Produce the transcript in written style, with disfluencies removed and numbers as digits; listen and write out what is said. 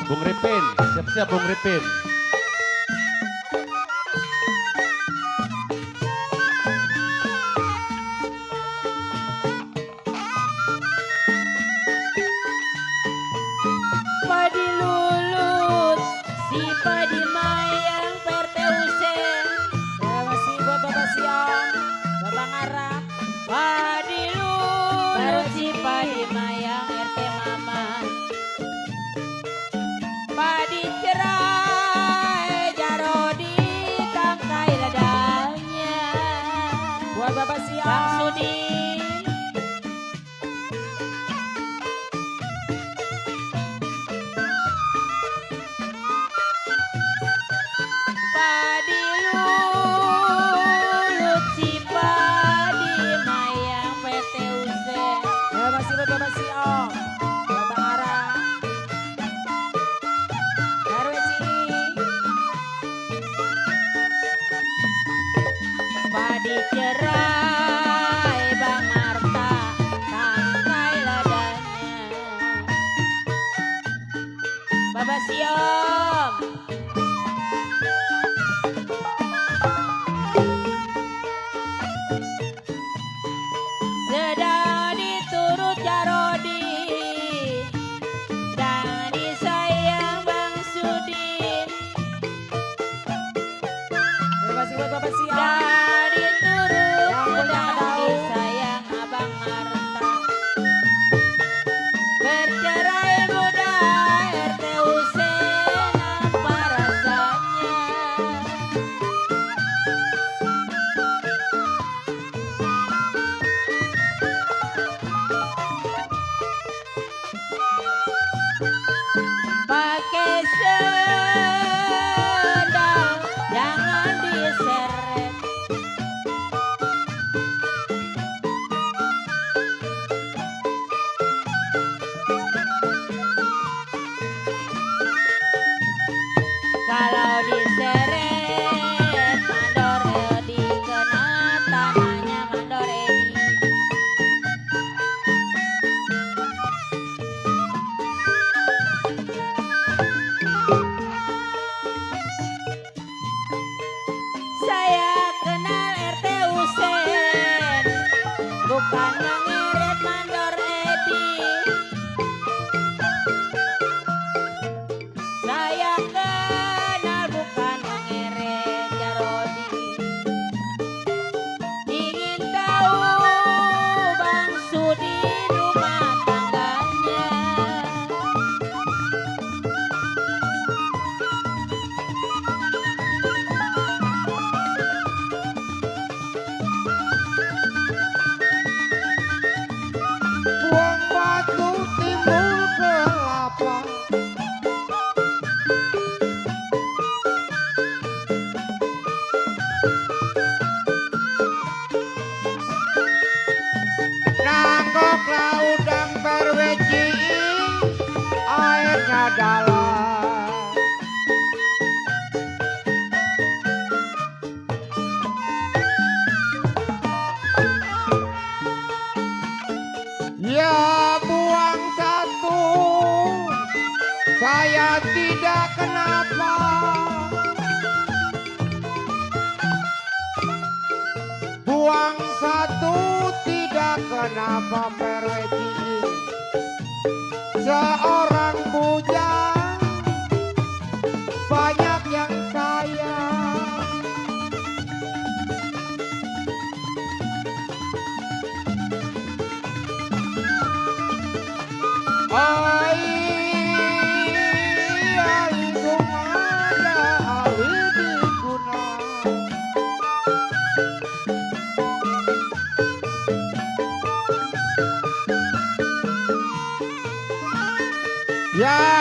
Bung Ripin, siap-siap Bung Ripin. Padi lulut, si padi mayang perteusen. Terima kasih buat Bapak Siang, Bapak Ngarap. Padi lulut, baru si padi mayang RT Maman. Padi cerai, Jarodi tangkai ladangnya. Buat Bapak Siang, Bang Sudin. Padi lulut si padi mayang PTUC. Ya masih buat Bapak Siong, Bapak Ara, RW Cini. Padi cerai Bang Marta, tangkai ladanya. Bapak Siong. Sedang diturut Jarodi dan disayang Bang Sudin. Terima kasih buat Bapak Siang. Dan diturut dan disayang Abang Marta. Bercerai muda RT Husein, apa rasanya? Pakai sendal, jangan diseret. Kalau diseret, mandor dikena tanahnya mandor Edi. Saya kenal RT Husein, bukan mengeret mandor Edi. Saya kenal bukan mengeret Jarodi. Ingin tahu Bang Sudin rumah tangganya. Buang batu timbul kelapa. Nanggok laudang perweci, airnya dalam. Ya buang satu, saya tidak kenapa. Buang satu tidak kenapa perweci. Seorang bujang banyak yang sayang. Ya